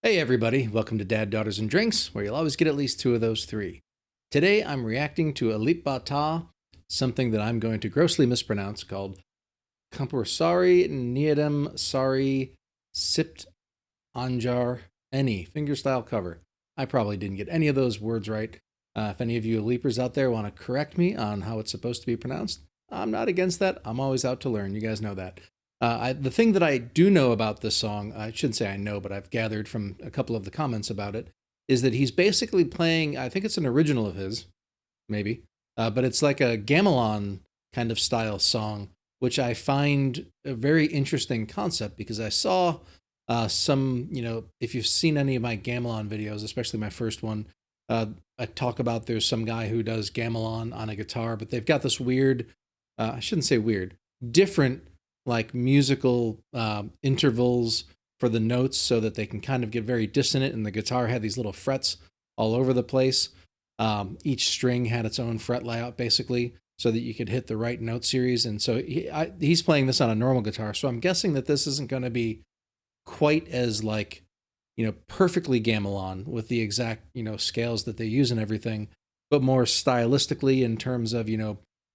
Hey everybody, welcome to Dad, Daughters, and Drinks, where you'll always get at least two of those three. Today I'm reacting to Alip, something that I'm going to grossly mispronounce, called Sari Nyidam Sari Sipt Anjar Any fingerstyle cover. I probably didn't get any of those words right. If any of you Alipers out there want to correct me on how it's supposed to be pronounced, I'm not against that. I'm always out to learn. You guys know that. The thing that I do know about this song, I shouldn't say I know, but I've gathered from a couple of the comments about it, is that he's basically playing, I think it's an original of his, maybe, but it's like a gamelan kind of style song, which I find a very interesting concept because I saw if you've seen any of my gamelan videos, especially my first one, I talk about there's some guy who does gamelan on a guitar, but they've got this weird, I shouldn't say weird, different like musical intervals for the notes so that they can kind of get very dissonant, and the guitar had these little frets all over the place. Each string had its own fret layout basically so that you could hit the right note series, and so he's playing this on a normal guitar, so I'm guessing that this isn't going to be quite as like perfectly gamelan with the exact scales that they use and everything, but more stylistically in terms of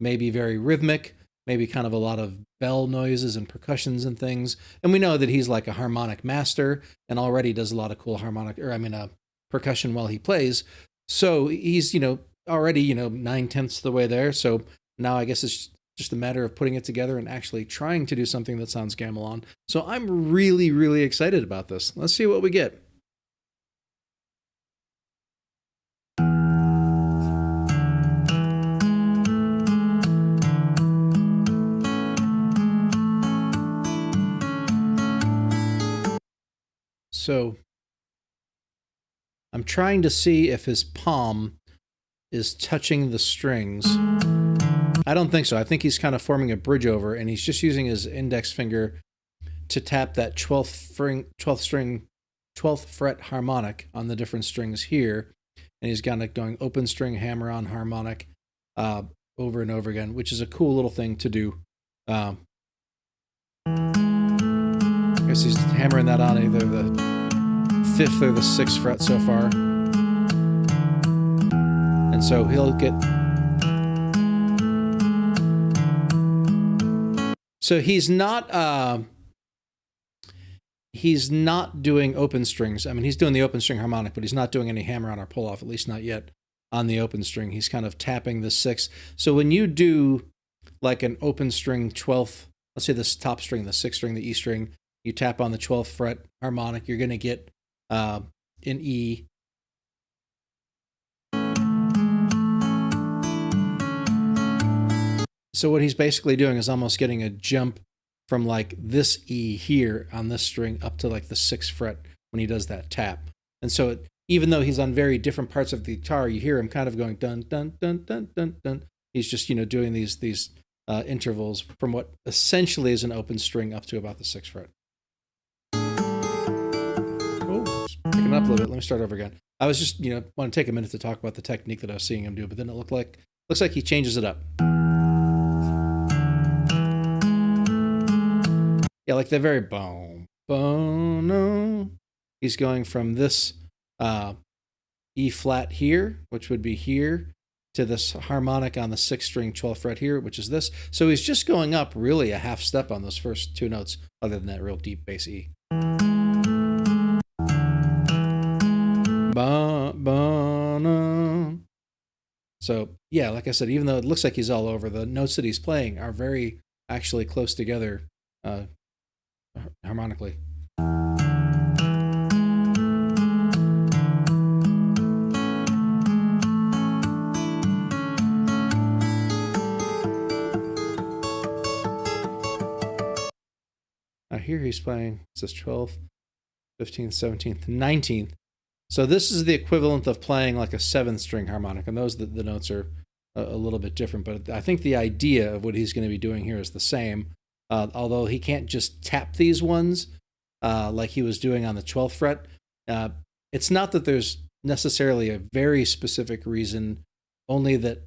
maybe very rhythmic, maybe kind of a lot of bell noises and percussions and things. And we know that he's like a harmonic master and already does a lot of cool percussion while he plays. So he's, already, 9/10 the way there. So now I guess it's just a matter of putting it together and actually trying to do something that sounds gamelan. So I'm really, really excited about this. Let's see what we get. So I'm trying to see if his palm is touching the strings. I don't think so. I think he's kind of forming a bridge over, and he's just using his index finger to tap that 12th fret harmonic on the different strings here. And he's got it going open string, hammer on harmonic over and over again, which is a cool little thing to do. I guess he's hammering that on either the 5th or the 6th fret so far. And so he'll get... So he's not doing open strings. I mean, he's doing the open string harmonic, but he's not doing any hammer on or pull off, at least not yet on the open string. He's kind of tapping the 6th. So when you do like an open string 12th, let's say this top string, the 6th string, the E string, you tap on the 12th fret harmonic, you're going to get an E. So what he's basically doing is almost getting a jump from like this E here on this string up to like the 6th fret when he does that tap. And so even though he's on very different parts of the guitar, you hear him kind of going dun dun dun dun dun dun. He's just doing these intervals from what essentially is an open string up to about the 6th fret. Oh, picking up a little bit. Let me start over again. I was just want to take a minute to talk about the technique that I was seeing him do, but then it looks like he changes it up. Yeah, like the very boom, boom, no. He's going from this E flat here, which would be here, to this harmonic on the 6th string 12th fret here, which is this. So he's just going up really a half step on those first two notes, other than that real deep bass E. Ba, ba, no. So yeah, like I said, even though it looks like he's all over, the notes that he's playing are very actually close together harmonically. Now here he's playing, it says 12th, 15th, 17th, 19th. So this is the equivalent of playing like a 7th string harmonic, and those the notes are a little bit different, but I think the idea of what he's going to be doing here is the same. Although he can't just tap these ones like he was doing on the 12th fret. It's not that there's necessarily a very specific reason, only that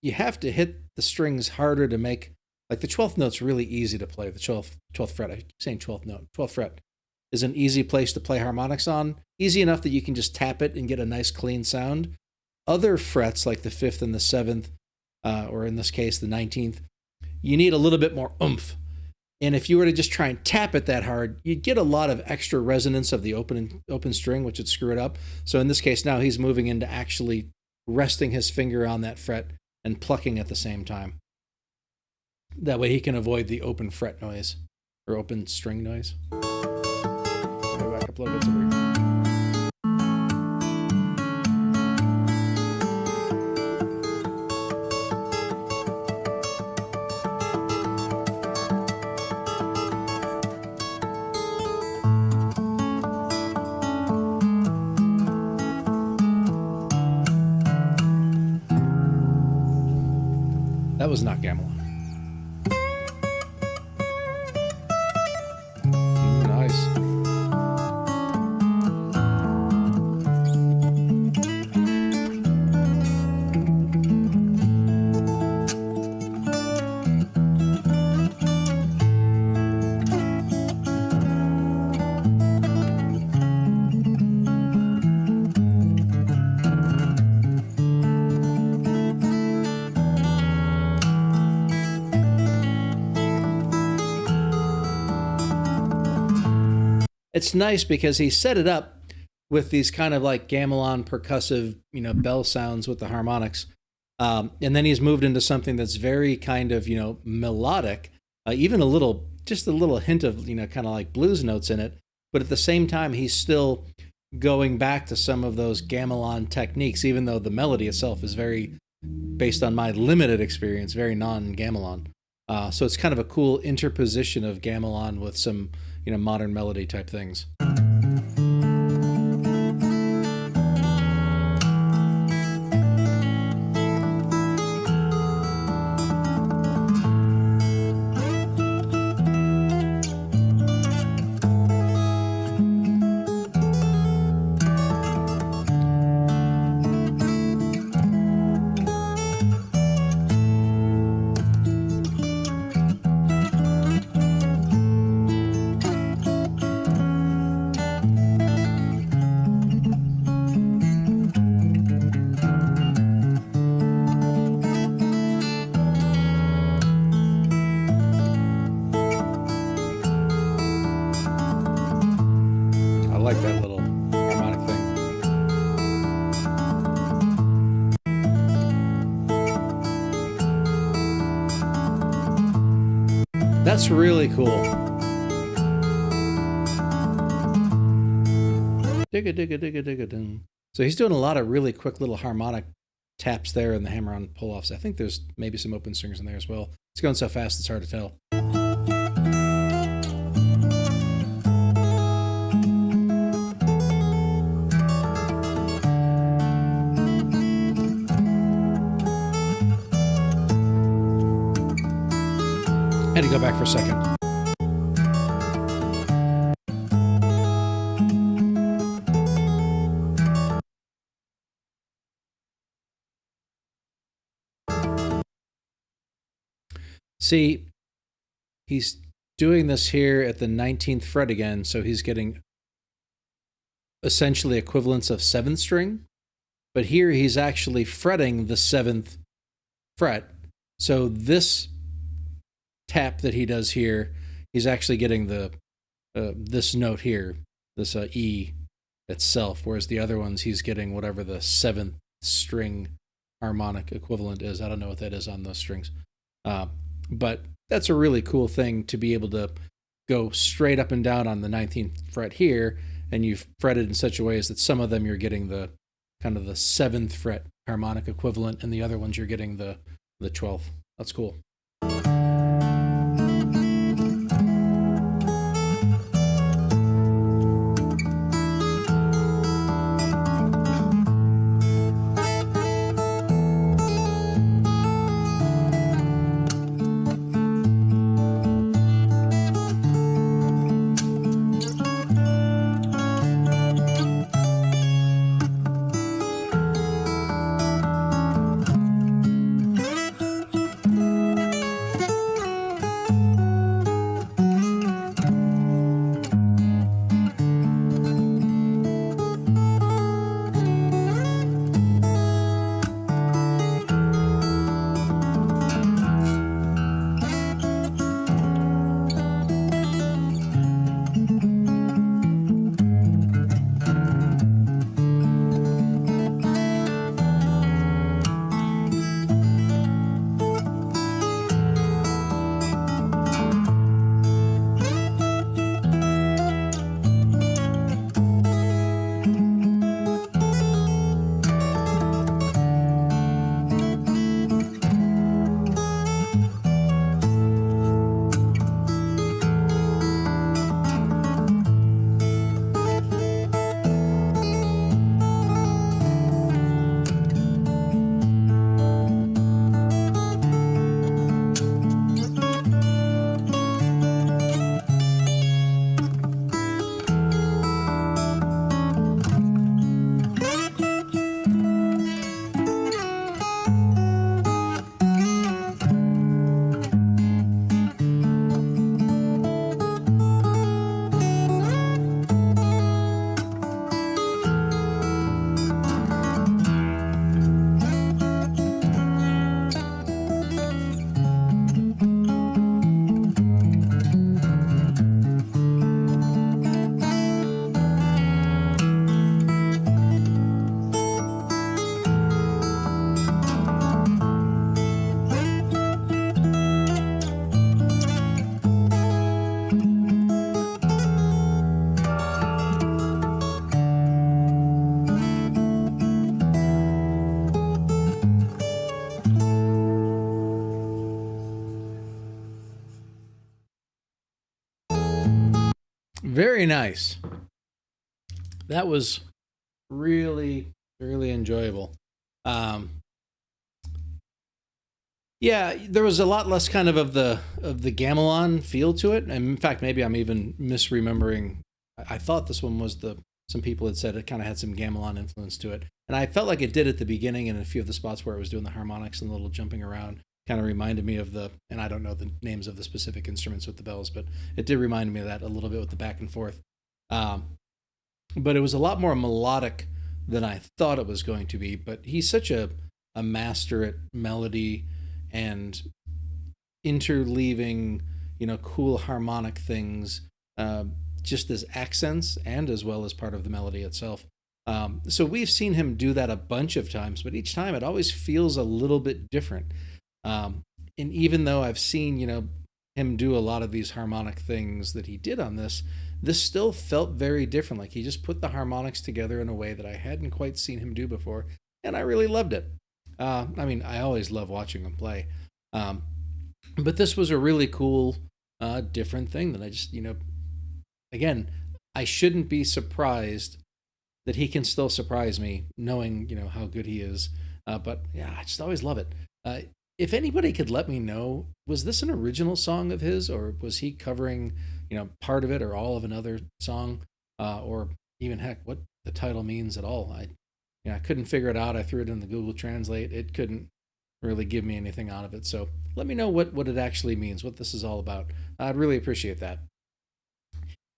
you have to hit the strings harder to make, like the 12th note's really easy to play, the 12th fret. I keep saying 12th note, 12th fret. is an easy place to play harmonics on. Easy enough that you can just tap it and get a nice clean sound. Other frets like the 5th and the 7th, or in this case the 19th, you need a little bit more oomph. And if you were to just try and tap it that hard, you'd get a lot of extra resonance of the open string, which would screw it up. So in this case now he's moving into actually resting his finger on that fret and plucking at the same time. That way he can avoid the open fret noise or open string noise. Go back up a little bit. That was not Gamelan. Nice. It's nice because he set it up with these kind of like gamelan percussive, bell sounds with the harmonics. And then he's moved into something that's very kind of, melodic, even just a little hint of, kind of like blues notes in it. But at the same time, he's still going back to some of those gamelan techniques, even though the melody itself is very, based on my limited experience, very non-gamelan. So it's kind of a cool interposition of gamelan with some, modern melody type things. I like that little harmonic thing. That's really cool. Digga, digga, digga, digga, ding. So he's doing a lot of really quick little harmonic taps there and the hammer-on pull-offs. I think there's maybe some open strings in there as well. It's going so fast it's hard to tell. I had to go back for a second. See, he's doing this here at the 19th fret again, so he's getting essentially equivalents of 7th string, but here he's actually fretting the 7th fret. So this tap that he does here, he's actually getting the this note here, this E itself, whereas the other ones he's getting whatever the 7th string harmonic equivalent is. I don't know what that is on those strings. But that's a really cool thing to be able to go straight up and down on the 19th fret here, and you've fretted in such a way as that some of them you're getting the kind of the 7th fret harmonic equivalent, and the other ones you're getting the 12th. That's cool. Very nice. That was really, really enjoyable. Um, yeah, there was a lot less kind of the gamelan feel to it, and in fact, maybe I'm even misremembering. I thought this one was the some people had said it kind of had some gamelan influence to it, and I felt like it did at the beginning, and a few of the spots where it was doing the harmonics and the little jumping around kind of reminded me of the. And I don't know the names of the specific instruments with the bells, but it did remind me of that a little bit with the back and forth. Um, but it was a lot more melodic than I thought it was going to be. But he's such a master at melody and interleaving, cool harmonic things, uh, just as accents and as well as part of the melody itself. So we've seen him do that a bunch of times, but each time it always feels a little bit different. And even though I've seen, him do a lot of these harmonic things that he did on this still felt very different. Like he just put the harmonics together in a way that I hadn't quite seen him do before, and I really loved it. I mean, I always love watching him play, um, but this was a really cool, different thing that I just, again, I shouldn't be surprised that he can still surprise me, knowing how good he is. But yeah, I just always love it. If anybody could let me know, was this an original song of his, or was he covering, part of it or all of another song, or even heck, what the title means at all? I couldn't figure it out. I threw it in the Google Translate. It couldn't really give me anything out of it. So let me know what it actually means, what this is all about. I'd really appreciate that.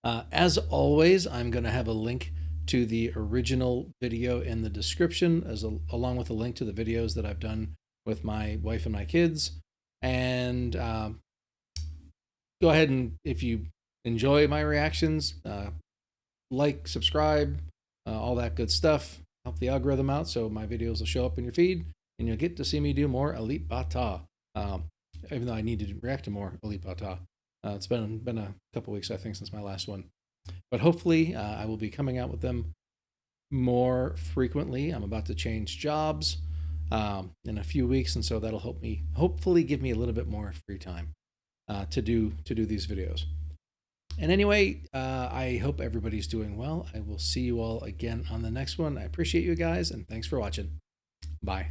As always, I'm going to have a link to the original video in the description, along with a link to the videos that I've done with my wife and my kids. And go ahead and, if you enjoy my reactions, like, subscribe, all that good stuff. Help the algorithm out so my videos will show up in your feed, and you'll get to see me do more Alip Ba Ta. Even though I need to react to more Alip Ba Ta. It's been a couple weeks, I think, since my last one. But hopefully, I will be coming out with them more frequently. I'm about to change jobs in a few weeks, and so that'll hopefully give me a little bit more free time to do these videos. And anyway, I hope everybody's doing well. I will see you all again on the next one. I appreciate you guys, and thanks for watching. Bye.